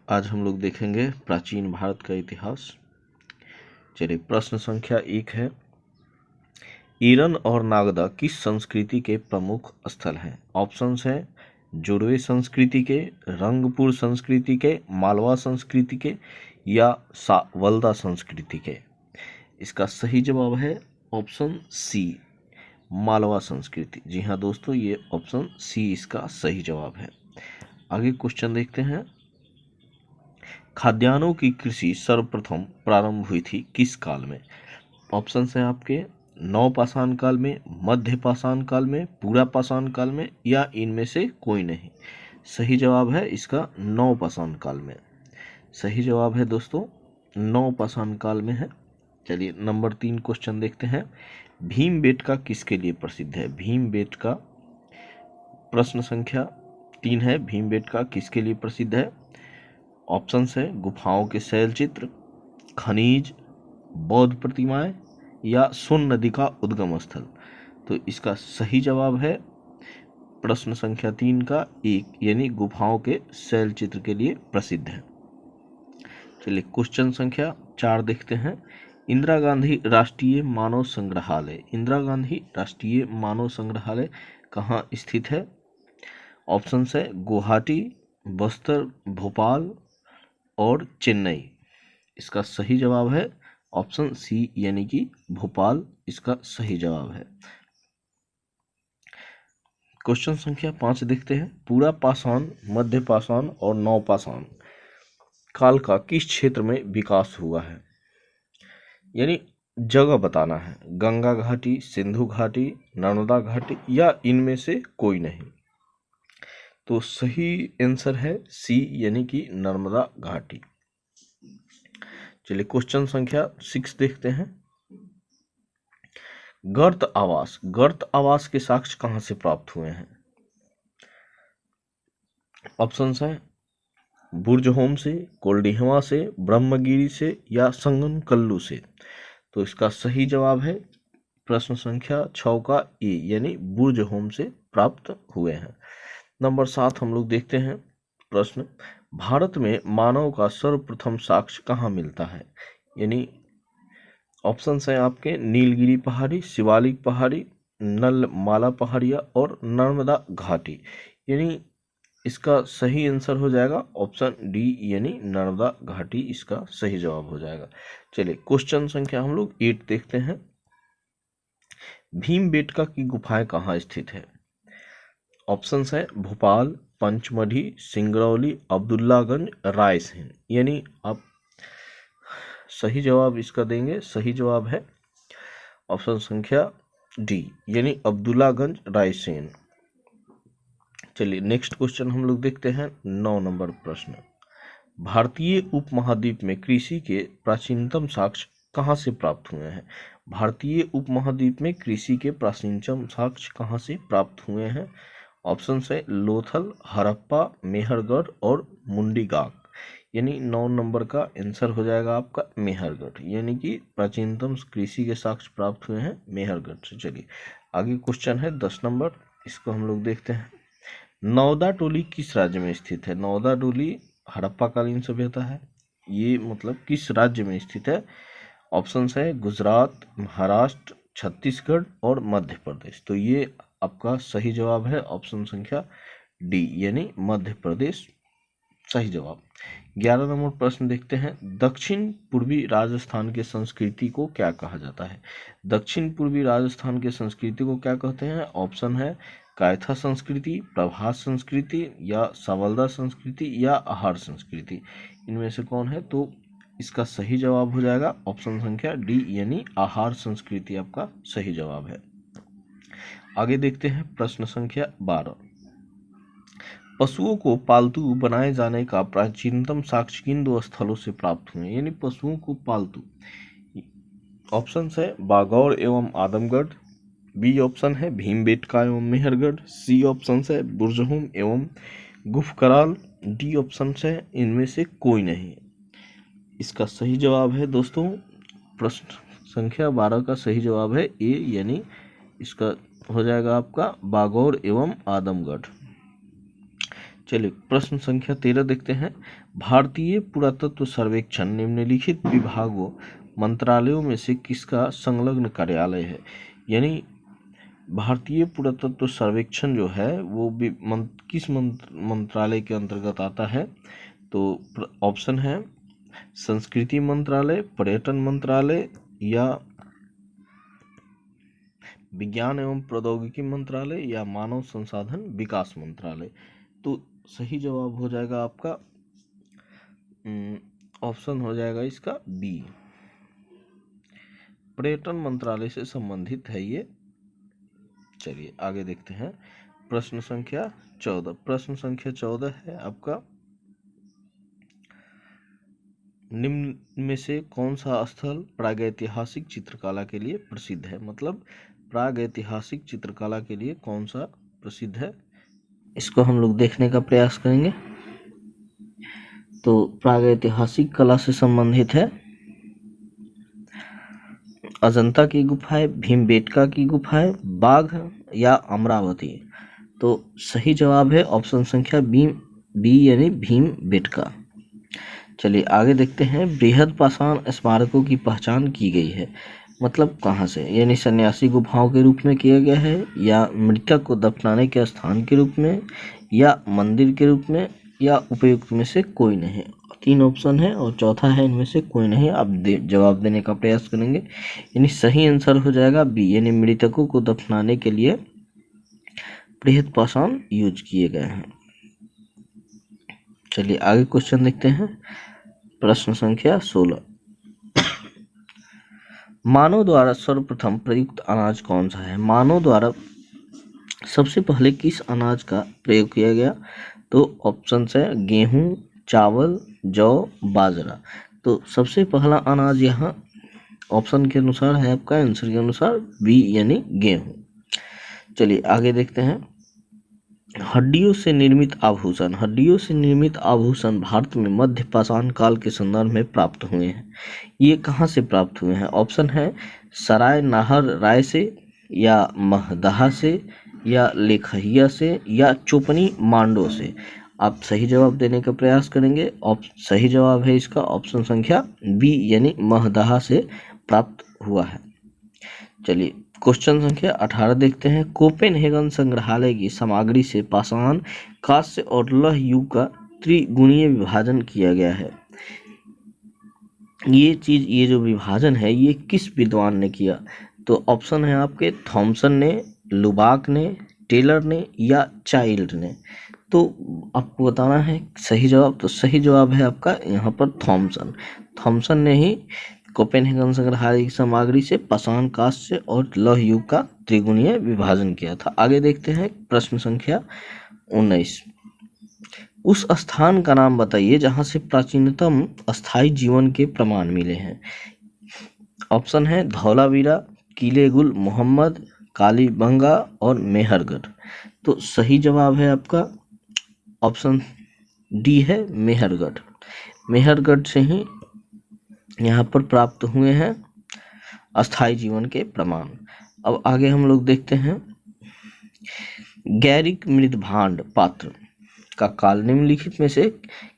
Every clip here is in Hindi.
आज हम लोग देखेंगे प्राचीन भारत का इतिहास। चलिए, प्रश्न संख्या 1 है, ईरन और नागदा किस संस्कृति के प्रमुख स्थल हैं? ऑप्शंस हैं जुड़वे संस्कृति के, रंगपुर संस्कृति के, मालवा संस्कृति के या सावल्दा संस्कृति के। इसका सही जवाब है ऑप्शन सी, मालवा संस्कृति। जी हाँ दोस्तों, ये ऑप्शन सी इसका सही जवाब है। आगे क्वेश्चन देखते हैं, खाद्यान्नों की कृषि सर्वप्रथम प्रारंभ हुई थी किस काल में? ऑप्शंस हैं आपके नवपाषाण काल में, मध्य पाषाण काल में, पूरा पाषाण काल में या इनमें से कोई नहीं। सही जवाब है इसका नवपाषाण काल में। सही जवाब है दोस्तों नवपाषाण काल में है। चलिए नंबर 3 क्वेश्चन देखते हैं, भीमबेटका किसके लिए प्रसिद्ध है? भीमबेटका प्रश्न संख्या 3 है, भीमबेटका किसके लिए प्रसिद्ध है? ऑप्शंस है गुफाओं के शैल चित्र, खनिज, बौद्ध प्रतिमाएं या सोन नदी का उद्गम स्थल। तो इसका सही जवाब है प्रश्न संख्या 3 का 1, यानी गुफाओं के शैल चित्र के लिए प्रसिद्ध है। चलिए क्वेश्चन संख्या 4 देखते हैं, इंदिरा गांधी राष्ट्रीय मानव संग्रहालय, इंदिरा गांधी राष्ट्रीय मानव संग्रहालय कहाँ स्थित है? ऑप्शंस है गुवाहाटी, बस्तर, भोपाल और चेन्नई। इसका सही जवाब है ऑप्शन सी, यानी कि भोपाल इसका सही जवाब है। क्वेश्चन संख्या 5 देखते हैं, पूरा पाषाण, मध्य पाषाण और नवपाषाण काल का किस क्षेत्र में विकास हुआ है? यानी जगह बताना है, गंगा घाटी, सिंधु घाटी, नर्मदा घाटी या इनमें से कोई नहीं। तो सही आंसर है सी, यानी कि नर्मदा घाटी। चलिए क्वेश्चन संख्या 6 देखते हैं, गर्त आवास, गर्त आवास के साक्ष्य कहां से प्राप्त हुए हैं? ऑप्शंस हैं बुर्जहोम से, कोल्डिहवा से, ब्रह्मगिरी से या संगम कल्लू से। तो इसका सही जवाब है प्रश्न संख्या 6 का ए, यानी बुर्जहोम से प्राप्त हुए हैं। नंबर 7 हम लोग देखते हैं प्रश्न, भारत में मानव का सर्वप्रथम साक्ष्य कहाँ मिलता है? यानी ऑप्शंस हैं आपके नीलगिरी पहाड़ी, शिवालिक पहाड़ी, नलमाला पहाड़िया और नर्मदा घाटी। यानी इसका सही आंसर हो जाएगा ऑप्शन डी, यानी नर्मदा घाटी इसका सही जवाब हो जाएगा। चलिए क्वेश्चन संख्या हम लोग 8 देखते हैं, भीमबेटका की गुफाएं कहाँ स्थित है? ऑप्शंस है भोपाल, पंचमढ़ी, सिंगरौली, अब्दुल्लागंज, रायसेन। यानी आप सही जवाब इसका देंगे, सही जवाब है ऑप्शन संख्या डी, यानी अब्दुल्लागंज, रायसेन। चलिए नेक्स्ट क्वेश्चन हम लोग देखते हैं 9 नंबर प्रश्न, भारतीय उपमहाद्वीप में कृषि के प्राचीनतम साक्ष्य कहाँ से प्राप्त हुए हैं? भारतीय उपमहाद्वीप में कृषि के प्राचीनतम साक्ष्य कहाँ से प्राप्त हुए हैं? ऑप्शन है लोथल, हड़प्पा, मेहरगढ़ और मुंडीगाक। यानी 9 नंबर का आंसर हो जाएगा आपका मेहरगढ़, यानी कि प्राचीनतम कृषि के साक्ष्य प्राप्त हुए हैं मेहरगढ़ से। चलिए आगे क्वेश्चन है 10 नंबर, इसको हम लोग देखते हैं, नौदा टोली किस राज्य में स्थित है? नौदा टोली हड़प्पा कालीन सभ्यता है, ये मतलब किस राज्य में स्थित है? ऑप्शंस है गुजरात, महाराष्ट्र, छत्तीसगढ़ और मध्य प्रदेश। तो ये आपका सही जवाब है ऑप्शन संख्या डी, यानी मध्य प्रदेश सही जवाब। 11 नंबर प्रश्न देखते हैं, दक्षिण पूर्वी राजस्थान के संस्कृति को क्या कहा जाता है? दक्षिण पूर्वी राजस्थान के संस्कृति को क्या कहते हैं? ऑप्शन है कायथा संस्कृति, प्रभास संस्कृति या सावल्दा संस्कृति या आहार संस्कृति। इनमें से कौन है? तो इसका सही जवाब हो जाएगा ऑप्शन संख्या डी, यानी आहार संस्कृति आपका सही जवाब है। आगे देखते हैं प्रश्न संख्या 12, पशुओं को पालतू बनाए जाने का प्राचीनतम साक्ष्य किन 2 स्थलों से प्राप्त हुए? यानी पशुओं को पालतू, ऑप्शन है बागौर एवं आदमगढ़, बी ऑप्शन है भीमबेटका एवं मेहरगढ़, सी ऑप्शन है बुर्जहोम एवं गुफकराल, डी ऑप्शन है इनमें से कोई नहीं। इसका सही जवाब है दोस्तों प्रश्न संख्या 12 का सही जवाब है ए, यानी इसका हो जाएगा आपका बागौर एवं आदमगढ़। चलिए प्रश्न संख्या 13 देखते हैं। भारतीय पुरातत्व सर्वेक्षण निम्नलिखित विभागों मंत्रालयों में से किसका संलग्न कार्यालय है? यानी भारतीय पुरातत्व सर्वेक्षण जो है वो किस मंत्रालय के अंतर्गत आता है? तो ऑप्शन है संस्कृति मंत्रालय, पर्यटन मंत्रालय या विज्ञान एवं प्रौद्योगिकी मंत्रालय या मानव संसाधन विकास मंत्रालय। तो सही जवाब हो जाएगा आपका ऑप्शन हो जाएगा इसका बी, पर्यटन मंत्रालय से संबंधित है ये। चलिए आगे देखते हैं प्रश्न संख्या 14। प्रश्न संख्या 14 है आपका, निम्न में से कौन सा स्थल प्रागैतिहासिक चित्रकला के लिए प्रसिद्ध है? मतलब प्रागैतिहासिक चित्रकला के लिए कौन सा प्रसिद्ध है, इसको हम लोग देखने का प्रयास करेंगे। तो प्रागैतिहासिक कला से संबंधित है अजंता की गुफाएं, भीमबेटका की गुफाएं, बाघ या अमरावती। तो सही जवाब है ऑप्शन संख्या बी यानी भीमबेटका। चलिए आगे देखते हैं। बृहद पाषाण स्मारकों की पहचान की गई है, मतलब कहाँ से? यानी सन्यासी गुफाओं के रूप में किया गया है, या मृतक को दफनाने के स्थान के रूप में, या मंदिर के रूप में, या उपयुक्त में से कोई नहीं। 3 ऑप्शन है और चौथा है इनमें से कोई नहीं। आप जवाब देने का प्रयास करेंगे, यानी सही आंसर हो जाएगा बी, यानी मृतकों को दफनाने के लिए बृहद पाषाण यूज किए गए हैं। चलिए आगे क्वेश्चन देखते हैं। प्रश्न संख्या 16। मानव द्वारा सर्वप्रथम प्रयुक्त अनाज कौन सा है? मानव द्वारा सबसे पहले किस अनाज का प्रयोग किया गया? तो ऑप्शन है गेहूं, चावल, जौ, बाजरा। तो सबसे पहला अनाज यहाँ ऑप्शन के अनुसार है आपका आंसर के अनुसार बी यानी गेहूं। चलिए आगे देखते हैं। हड्डियों से निर्मित आभूषण। हड्डियों से निर्मित आभूषण भारत में मध्य पाषाण काल के संदर्भ में प्राप्त हुए हैं। ये कहाँ से प्राप्त हुए हैं? ऑप्शन है सराय नाहर राय से, या महदहा से, या लेखहिया से, या चोपनी मांडो से। आप सही जवाब देने का प्रयास करेंगे। सही जवाब है इसका ऑप्शन संख्या बी यानी महदहा से प्राप्त हुआ है। चलिए क्वेश्चन संख्या 18 देखते हैं। कोपेनहेगन संग्रहालय की सामग्री से पाषाण, कांस्य और लौह युग का त्रिगुणीय विभाजन किया गया है। ये जो विभाजन है ये किस विद्वान ने किया? तो ऑप्शन है आपके थॉमसन ने, लुबाक ने, टेलर ने, या चाइल्ड ने। तो आपको बताना है सही जवाब। तो सही जवाब है आपका यहाँ पर थॉमसन ने ही कोपेनहेगन संग्रहालय की सामग्री से पाषाण, कांस्य और लौह युग का त्रिगुणीय विभाजन किया था। आगे देखते हैं प्रश्न संख्या 19। उस स्थान का नाम बताइए जहां से प्राचीनतम अस्थायी जीवन के प्रमाण मिले हैं। ऑप्शन है धौलावीरा, किले गुल मोहम्मद, कालीबंगा और मेहरगढ़। तो सही जवाब है आपका ऑप्शन डी है मेहरगढ़। मेहरगढ़ से ही यहाँ पर प्राप्त हुए हैं अस्थायी जीवन के प्रमाण। अब आगे हम लोग देखते हैं। गैरिक मृदभांड पात्र का काल निम्नलिखित में से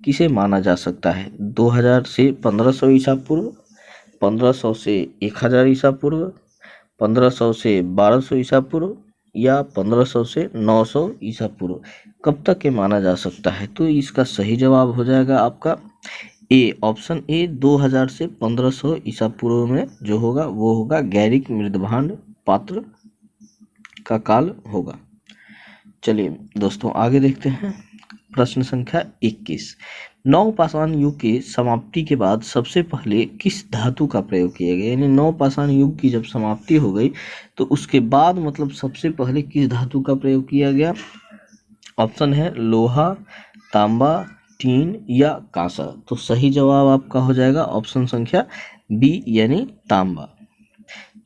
किसे माना जा सकता है? 2000 से 1500 ईसा पूर्व, 1500 से 1000 ईसा पूर्व, 1500 से 1200 ईसा पूर्व, या 1500 से 900 ईसा पूर्व। कब तक ये माना जा सकता है? तो इसका सही जवाब हो जाएगा आपका ए, ऑप्शन ए 2000 से 1500 ईसा पूर्व में जो होगा वो होगा गैरिक मृदभांड पात्र का काल होगा। चलिए दोस्तों आगे देखते हैं। प्रश्न संख्या 21। नवपाषाण युग की समाप्ति के बाद सबसे पहले किस धातु का प्रयोग किया गया? यानी नवपाषाण युग की जब समाप्ति हो गई तो उसके बाद मतलब सबसे पहले किस धातु का प्रयोग किया गया? ऑप्शन है लोहा, तांबा, टीन या कांसा। तो सही जवाब आपका हो जाएगा ऑप्शन संख्या बी यानी तांबा।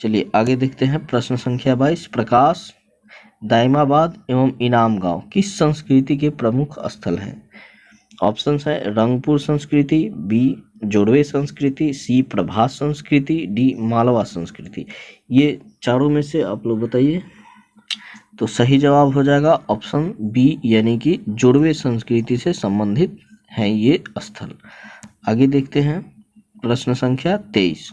चलिए आगे देखते हैं। प्रश्न संख्या 22। प्रकाश, दाइमाबाद एवं इनाम गांव किस संस्कृति के प्रमुख स्थल हैं? ऑप्शन है रंगपुर संस्कृति, बी जोड़वे संस्कृति, सी प्रभास संस्कृति, डी मालवा संस्कृति। ये चारों में से आप लोग बताइए। तो सही जवाब हो जाएगा ऑप्शन बी, यानी कि जुड़वे संस्कृति से संबंधित हैं ये स्थल। आगे देखते हैं प्रश्न संख्या 23।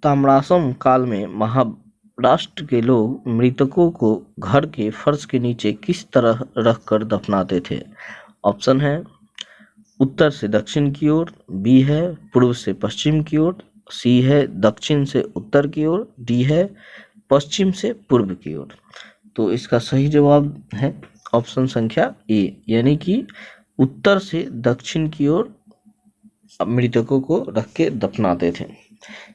ताम्रासन काल में महाराष्ट्र के लोग मृतकों को घर के फर्श के नीचे किस तरह रखकर दफनाते थे? ऑप्शन है उत्तर से दक्षिण की ओर, बी है पूर्व से पश्चिम की ओर, सी है दक्षिण से उत्तर की ओर, डी है पश्चिम से पूर्व की ओर। तो इसका सही जवाब है ऑप्शन संख्या ए, यानी कि उत्तर से दक्षिण की ओर मृतकों को रख के दफनाते थे।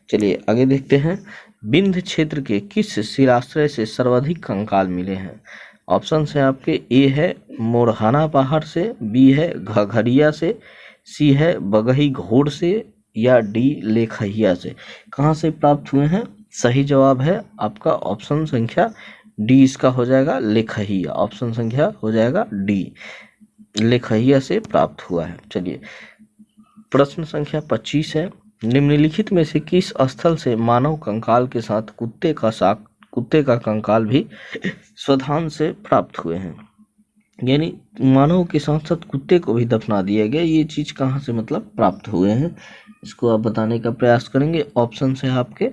चलिए आगे देखते हैं, विंध्य क्षेत्र के किस शिलाश्रय से सर्वाधिक कंकाल मिले हैं? ऑप्शन है आपके ए है मोरहाना पहाड़ से, बी है घघरिया से, सी है बगही घोड़ से, या डी लेखहिया से। कहाँ से प्राप्त हुए हैं? सही जवाब है आपका ऑप्शन संख्या डी, इसका हो जाएगा लेखहिया। ऑप्शन संख्या हो जाएगा डी, लेखहिया से प्राप्त हुआ है। चलिए प्रश्न संख्या 25 है, निम्नलिखित में से किस स्थल से मानव कंकाल के साथ कुत्ते का कंकाल भी स्वधान से प्राप्त हुए हैं? यानी मानव के साथ साथ कुत्ते को भी दफना दिया गया, ये चीज कहाँ से मतलब प्राप्त हुए हैं, इसको आप बताने का प्रयास करेंगे। ऑप्शन है आपके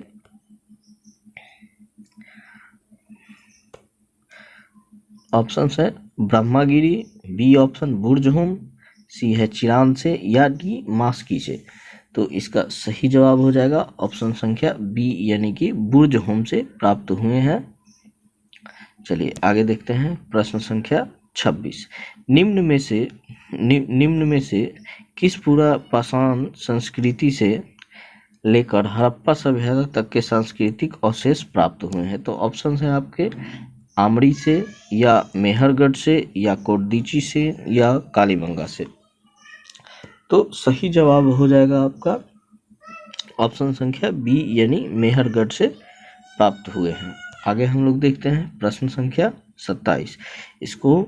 ऑप्शन है ब्रह्मागिरी, बी ऑप्शन बुर्जहोम, सी है चिरान से, या डी मास्की से। तो इसका सही जवाब हो जाएगा ऑप्शन संख्या बी, यानी कि बुर्जहोम से प्राप्त हुए हैं। चलिए आगे देखते हैं प्रश्न संख्या 26। निम्न में से किस पूरा पाषाण संस्कृति से लेकर हड़प्पा सभ्यता तक के सांस्कृतिक अवशेष प्राप्त हुए हैं? तो ऑप्शन है आपके आमड़ी से, या मेहरगढ़ से, या कोडदीची से, या कालीबंगा से। तो सही जवाब हो जाएगा आपका ऑप्शन संख्या बी, यानी मेहरगढ़ से प्राप्त हुए हैं। आगे हम लोग देखते हैं प्रश्न संख्या 27। इसको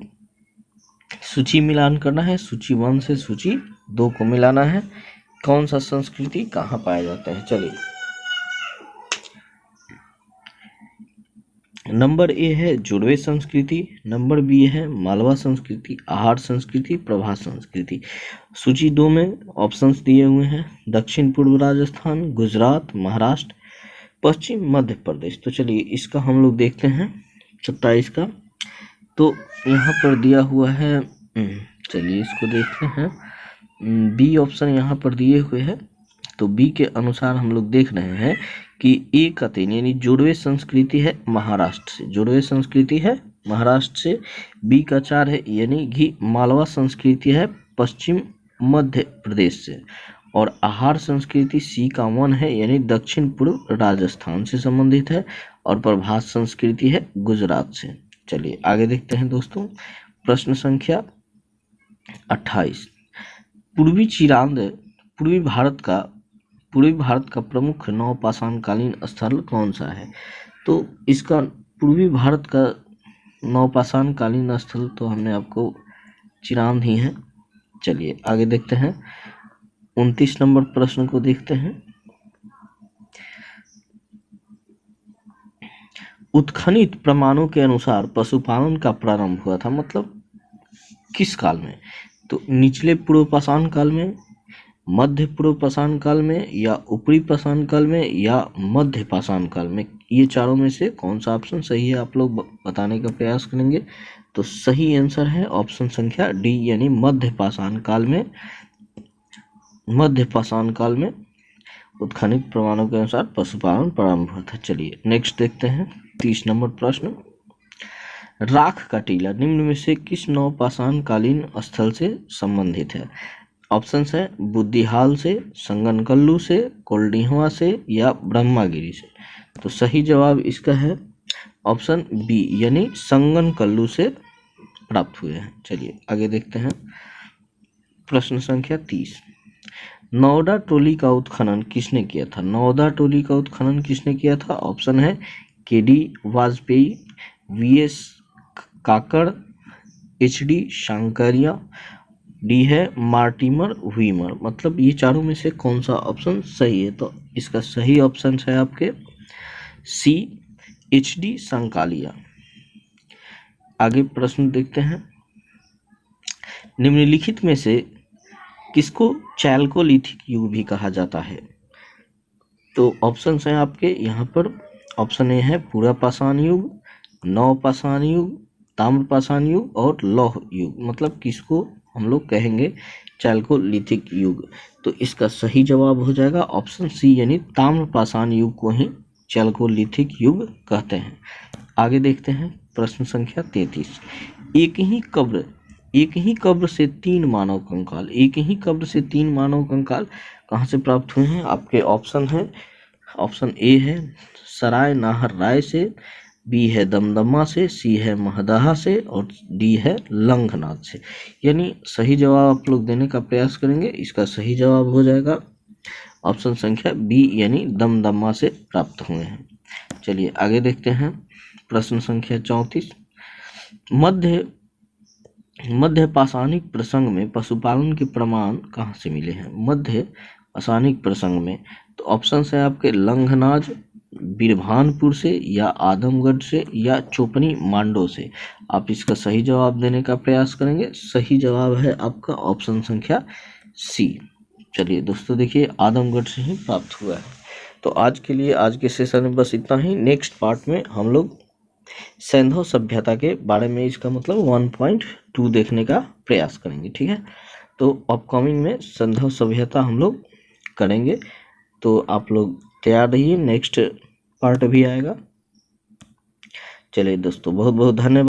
सूची मिलान करना है, सूची 1 से सूची 2 को मिलाना है, कौन सा संस्कृति कहाँ पाया जाता है। चलिए नंबर ए है जुड़वे संस्कृति, नंबर बी है मालवा संस्कृति, आहार संस्कृति, प्रभास संस्कृति। सूची 2 में ऑप्शंस दिए हुए हैं दक्षिण पूर्व राजस्थान, गुजरात, महाराष्ट्र, पश्चिम मध्य प्रदेश। तो चलिए इसका हम लोग देखते हैं 27 का। तो यहाँ पर दिया हुआ है, चलिए इसको देखते हैं, बी ऑप्शन यहाँ पर दिए हुए हैं। तो बी के अनुसार हम लोग देख रहे हैं कि ए का 3 यानी जुड़वे संस्कृति है महाराष्ट्र से, जुड़वे संस्कृति है महाराष्ट्र से। बी का 4 है यानी कि मालवा संस्कृति है पश्चिम मध्य प्रदेश से। और आहार संस्कृति सी का 1 है यानी दक्षिण पूर्व राजस्थान से संबंधित है। और प्रभास संस्कृति है गुजरात से। चलिए आगे देखते हैं दोस्तों प्रश्न संख्या 28। पूर्वी भारत का प्रमुख नवपाषाणकालीन स्थल कौन सा है? तो इसका पूर्वी भारत का नवपाषाणकालीन स्थल तो हमने आपको चिरांद ही है। चलिए आगे देखते हैं 29 नंबर प्रश्न को देखते हैं। उत्खनित प्रमाणों के अनुसार पशुपालन का प्रारंभ हुआ था, मतलब किस काल में? तो निचले पूर्व पाषाण काल में, मध्य पूर्व पाषाण काल में, या ऊपरी पाषाण काल में, या मध्य पाषाण काल में। ये चारों में से कौन सा ऑप्शन सही है आप लोग बताने का प्रयास करेंगे। तो सही आंसर है ऑप्शन संख्या डी यानी मध्य पाषाण काल में। मध्य पाषाण काल में उत्खनित प्रमाणों के अनुसार पशुपालन प्रारंभ हुआ था। चलिए नेक्स्ट देखते हैं 30 नंबर प्रश्न। राख का टीला निम्न में से किस नवपाषाण कालीन स्थल से संबंधित है? ऑप्शन है बुद्धिहाल से, संगनकल्लू से, कोल्डिहवा से, या ब्रह्मागिरी से। तो सही जवाब इसका है ऑप्शन बी यानी संगनकल्लू से प्राप्त हुए हैं। चलिए आगे देखते हैं प्रश्न संख्या 30। नौदा टोली का उत्खनन किसने किया था? नौदा टोली का उत्खनन किसने किया था? ऑप्शन है केडी वाजपेयी, वीएस काकड़, एचडी शांकरिया, डी है मार्टिमर व्हीमर। मतलब ये चारों में से कौन सा ऑप्शन सही है? तो इसका सही ऑप्शन है आपके सी HD संकालिया। आगे प्रश्न देखते हैं, निम्नलिखित में से किसको चैल्कोलिथिक युग भी कहा जाता है? तो ऑप्शन है आपके यहाँ पर, ऑप्शन ए है पूरा पाषाण युग, नव पाषाण युग, ताम्र पाषाण युग और लौह युग। मतलब किसको हम लोग कहेंगे चैल्कोलिथिक युग? तो इसका सही जवाब हो जाएगा ऑप्शन सी, यानी ताम्र पाषाण युग को ही चैल्कोलिथिक युग कहते हैं। आगे देखते हैं प्रश्न संख्या 33, एक ही कब्र से 3 मानव कंकाल, एक ही कब्र से 3 मानव कंकाल कहाँ से प्राप्त हुए हैं? आपके ऑप्शन है, ऑप्शन ए है सराय नाहर राय से, बी है दमदमा से, सी है महदहा से और डी है लंघनाथ से। यानी सही जवाब आप लोग देने का प्रयास करेंगे। इसका सही जवाब हो जाएगा ऑप्शन संख्या बी, यानी दमदमा से प्राप्त हुए हैं। चलिए आगे देखते हैं प्रश्न संख्या 34, मध्य पाषाणिक प्रसंग में पशुपालन के प्रमाण कहाँ से मिले हैं? मध्य पाषाणिक प्रसंग में, तो ऑप्शन है आपके लंघनाज, बीरभानपुर से, या आदमगढ़ से, या चोपनी मांडो से। आप इसका सही जवाब देने का प्रयास करेंगे। सही जवाब है आपका ऑप्शन संख्या सी। चलिए दोस्तों देखिए, आदमगढ़ से ही प्राप्त हुआ है। तो आज के लिए, आज के सेशन में बस इतना ही। नेक्स्ट पार्ट में हम लोग सैंधव सभ्यता के बारे में, इसका मतलब 1.2 देखने का प्रयास करेंगे। ठीक है, तो अपकमिंग में सैंधव सभ्यता हम लोग करेंगे, तो आप लोग तैयार रहिए, नेक्स्ट पार्ट भी आएगा। चलिए दोस्तों, बहुत बहुत धन्यवाद।